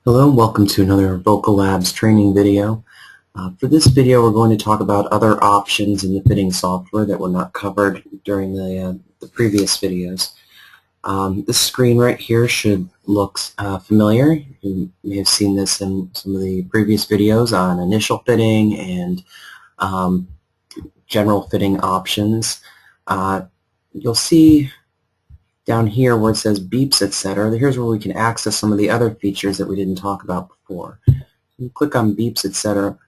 Hello and welcome to another Vocal Labs training video. For this video we're going to talk about other options in the fitting software that were not covered during the previous videos. This screen right here should look familiar. You may have seen this in some of the previous videos on initial fitting and general fitting options. You'll see down here where it says beeps, etc. Here's where we can access some of the other features that we didn't talk about before. You click on beeps, etc.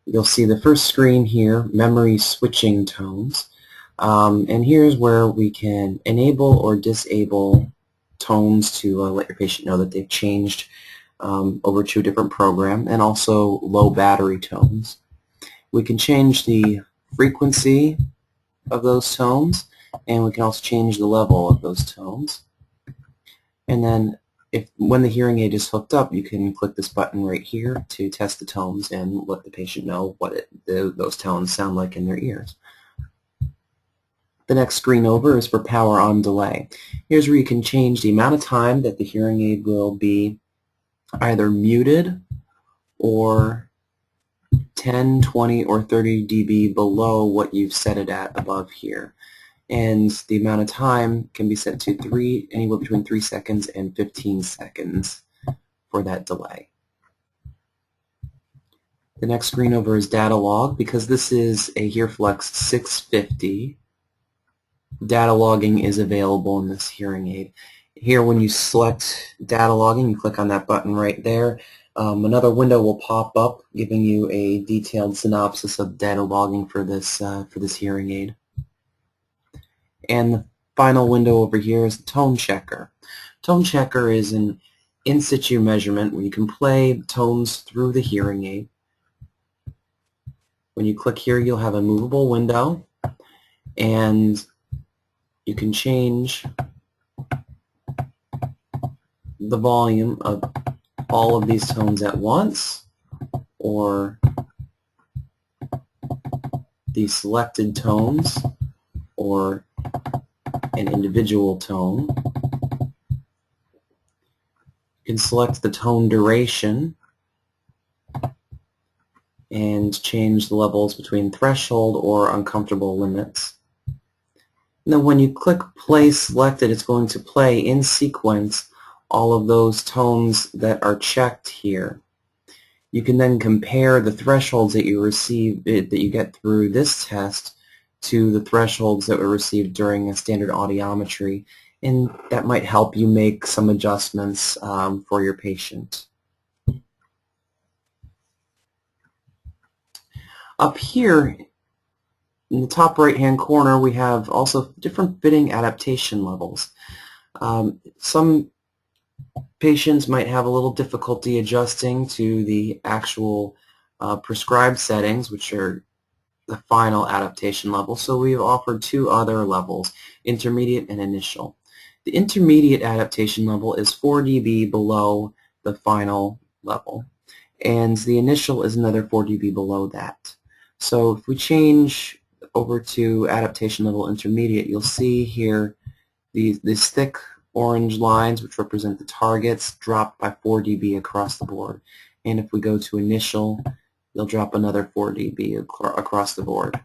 You'll see the first screen here, memory switching tones. And here's where we can enable or disable tones to let your patient know that they've changed over to a different program, and also low battery tones. We can change the frequency of those tones, and we can also change the level of those tones. And then when the hearing aid is hooked up, you can click this button right here to test the tones and let the patient know what those tones sound like in their ears. The next screen over is for power on delay. Here's where you can change the amount of time that the hearing aid will be either muted or 10, 20, or 30 dB below what you've set it at above here. And the amount of time can be set to anywhere between 3 seconds and 15 seconds for that delay. The next screen over is data log. Because this is a HearFlex 650, data logging is available in this hearing aid. Here, when you select data logging, you click on that button right there. Another window will pop up giving you a detailed synopsis of data logging for this hearing aid. And the final window over here is the tone checker. Tone checker is an in-situ measurement where you can play tones through the hearing aid. When you click here, you'll have a movable window, and you can change the volume of all of these tones at once, or the selected tones, or an individual tone. You can select the tone duration and change the levels between threshold or uncomfortable limits. And then when you click play selected, it's going to play in sequence all of those tones that are checked here. You can then compare the thresholds that you get through this test to the thresholds that were received during a standard audiometry, and that might help you make some adjustments for your patient. Up here in the top right hand corner, we have also different fitting adaptation levels. Some patients might have a little difficulty adjusting to the actual prescribed settings, which are the final adaptation level. So we've offered two other levels, intermediate and initial. The intermediate adaptation level is 4 dB below the final level, and the initial is another 4 dB below that. So if we change over to adaptation level intermediate, you'll see here these thick orange lines, which represent the targets, drop by 4 dB across the board. And if we go to initial, they'll drop another 4 dB across the board.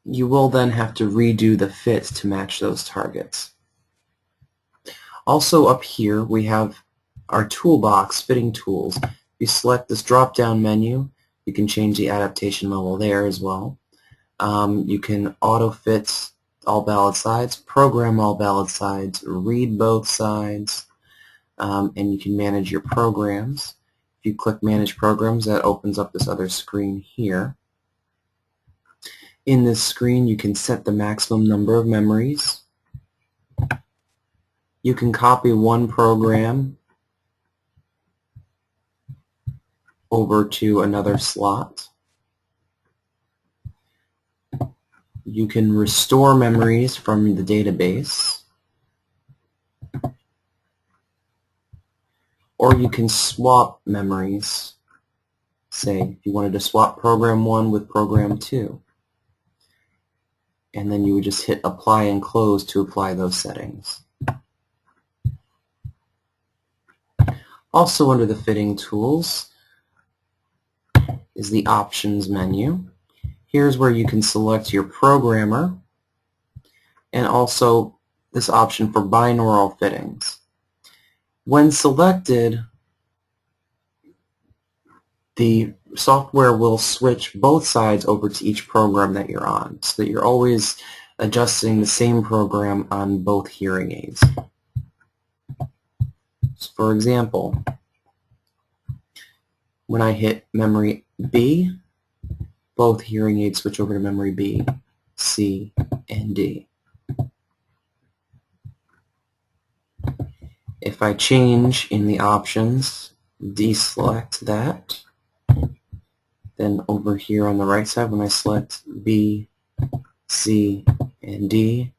You will then have to redo the fit to match those targets. Also up here we have our toolbox, fitting tools. If you select this drop-down menu, you can change the adaptation level there as well. You can auto-fit all valid sides, program all valid sides, read both sides, and you can manage your programs. If you click Manage Programs, that opens up this other screen here. In this screen, you can set the maximum number of memories. You can copy one program over to another slot. You can restore memories from the database. Or you can swap memories. Say, if you wanted to swap program 1 with program 2. And then you would just hit apply and close to apply those settings. Also under the fitting tools is the Options menu. Here's where you can select your programmer and also this option for binaural fittings. When selected, the software will switch both sides over to each program that you're on, so that you're always adjusting the same program on both hearing aids. So for example, when I hit memory B, both hearing aids switch over to memory B, C, and D. If I change in the options, deselect that, then over here on the right side, when I select B, C, and D,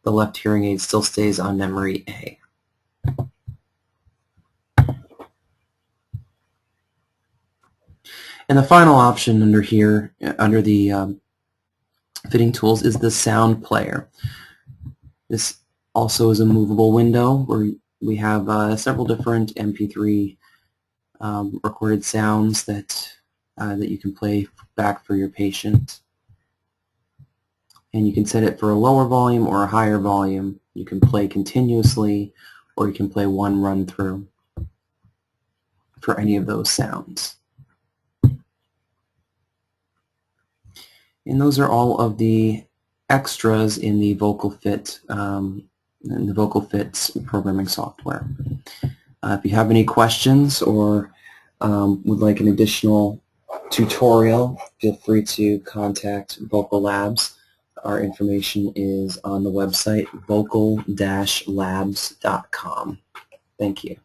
the left hearing aid still stays on memory A. And the final option under here, under the fitting tools, is the sound player. This also is a movable window where we have several different MP3 recorded sounds that you can play back for your patient. And you can set it for a lower volume or a higher volume. You can play continuously, or you can play one run through for any of those sounds. And those are all of the extras in the VocalFit programming software. If you have any questions or would like an additional tutorial, feel free to contact Vocal Labs. Our information is on the website vocal-labs.com. Thank you.